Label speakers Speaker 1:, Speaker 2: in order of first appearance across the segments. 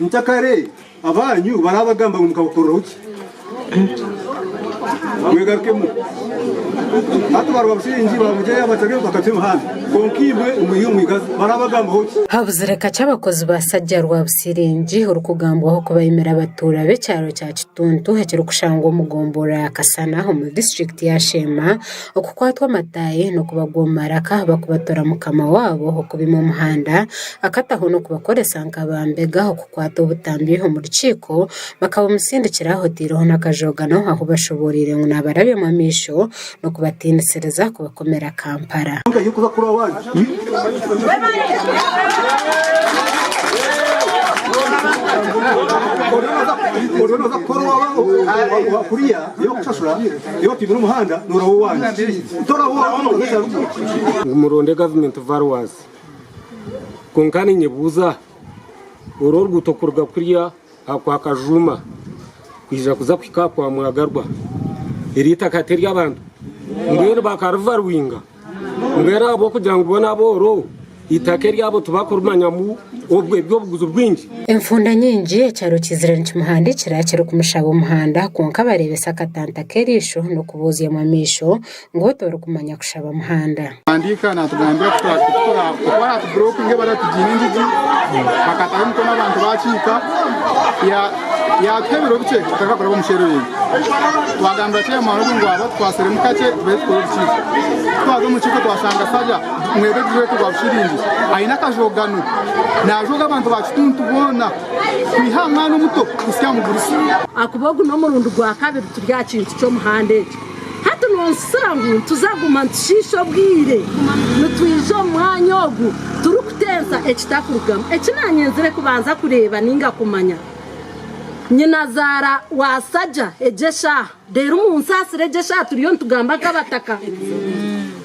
Speaker 1: ntakare abanyu barabagamba mukabukoroho ki mwegarukemo hatu barwabushinji bamujye abatage bakatema hano konkibwe umuyu mwigaza barabagamba hoki
Speaker 2: habuzereka cy'abakozi basajya rwabusirinji urukugambwaho kubayimera abatura be cyaro cya Kituntu hekero kushangwa mugombora yakasana ho mu district ya Shema okukwatwa mataye no kubagomaraka bakubatora mukama wabo ho kubima umuhanda akataho no kubakoresa nkabambega okukwata ubutambi ho mu rukiko bakaba umusindikira hotiro n'akajogano aho bashoborire ngo nabarabe mu misho no kubatinsereza kubakomera Kampala
Speaker 1: yuko kuri abandi Orona koro kuriya yo kushashura yo pimira umuhanda nurawo wanje
Speaker 3: umuronde government values konkani nyebuza uror gutokurwa kuriya akwa kajuma kwija kuza kwika kwa mwagarwa irita katerya abantu ngere bakarvarwinga ngera abo kugira ngo bona aboro itake ryabo tubakurumanya mu obwe byo buguzo bwinji
Speaker 2: emfunda nyinji cyaro kizirana cy'umuhanda kirakero kumushabo umuhanda konka barebe sakatanta kerisho no kubuziye mu misho ngo toro kumanya kushaba umuhanda
Speaker 4: andika na tugambira kwa broking baratugina injiji bakataye mukona abantu bacika ya kebiro bice takakora bamushereye twagambira cyo amaro ngo aba twasere mukace betwo bicika twazo mu ciko twashanga sajya mwebe giwe twabushiringi aina kajogano najoga abantu bakituntu bona kwihangana umuto usya mu burisi
Speaker 5: akubogu no murundu gwa kabiri turya kintu cyo muhande hatu nonsangu tuzaguma nshisho bwire nutwijo mwanyogu turukutenza ekitakurugama ekinanyenzere kubanza kureba ninga kumanya nyina zara wasajja ejesha dero munsasire ejesha turiyo ntugamba kabataka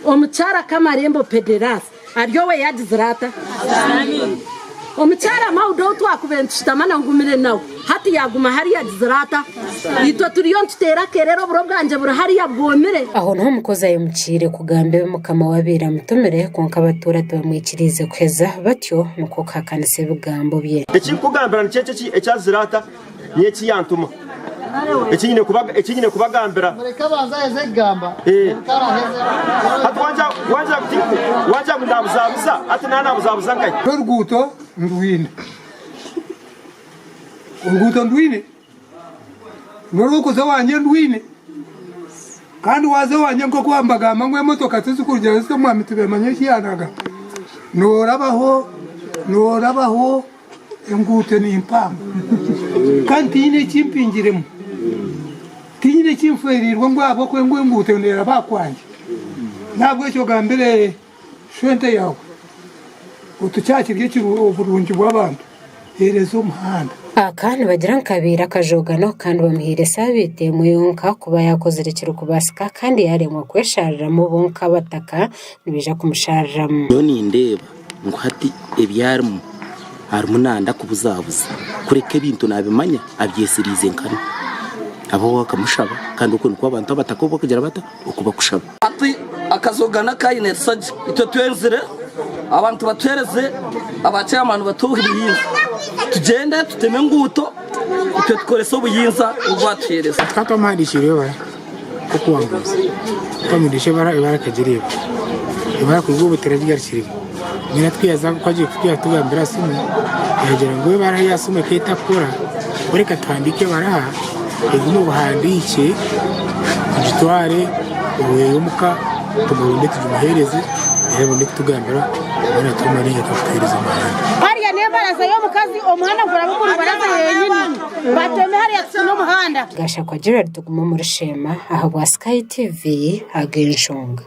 Speaker 5: omuchara kamarembo pederas ariyo we yadizrata omuchara maudo twakubentushitamana ngumire nawe hati yaguma hari yadizrata ito turiyo ntutera kerero buro bwanje buro hari yabwomere
Speaker 2: aho no mukoza yumukire kugambe mukama wabira mutomere konka abatura tubamwikirize kweza batyo nuko kakanise bugambo bye
Speaker 6: eki kugambira nicece ecyazirata nyeki yantuma ekinyine kubagambira
Speaker 4: mureka bazaze gamba
Speaker 6: wanja ndabuzabuza ati nanabuzabuza ngai
Speaker 1: ruguto ndwine uruguto ndwine nuruko wanje ndwine kandi waze wanje ngo kwambaga mangwe motoka tuzikurya zose mwami tubemanye cyanaga norabaho engute ni impamvu kandi ine chimpingiremo tinyine chimferirwa ngwabo kwe ngute ndera bakwanje ntabwo cyo gambere shwente yawe utucyakirye kiru uburungi bw'abantu herezo umuhanda
Speaker 2: akana bagira nkabira kajogano kandi bamuhire sabite muyonka kuba yakozerekera kubasika kandi yaremwa kwesharira mu bonka bataka nibija kumusharira
Speaker 7: yoni ndeba ngo hati ebyarimo harumunanda kubuzabuza kureke bintu nabimanya abyesirize nkana abo wakamushaba kandi uko niko abantu batakobo kugira bata ukuba kushaba
Speaker 8: ati akazogana kayine saje ito twenzire abantu batwereze abacyamanu batuhiriye tugende tuteme nguto ito tukoreso buyinza ubwatwereza
Speaker 3: twakamandishire ba kuko wanguze tamudishe bara kagireba ibara kugo buteragira kiri mina twiyaza kwaje kuya tugambira simu yagera ngo bara yasume keta kora ureka twandike bara egumu buhandike gitware uwemuka tumuronde tumuhereze rero ndi kutugambira bana tumariye tukwereza amahanga
Speaker 5: hariya ne baraza yo mukazi umuhanda ngurabukuru baraza yenyine bateme hariya no muhanda
Speaker 2: gasha kwa Gerard tuguma muri Shema aho bwa Sky TV hagenshonga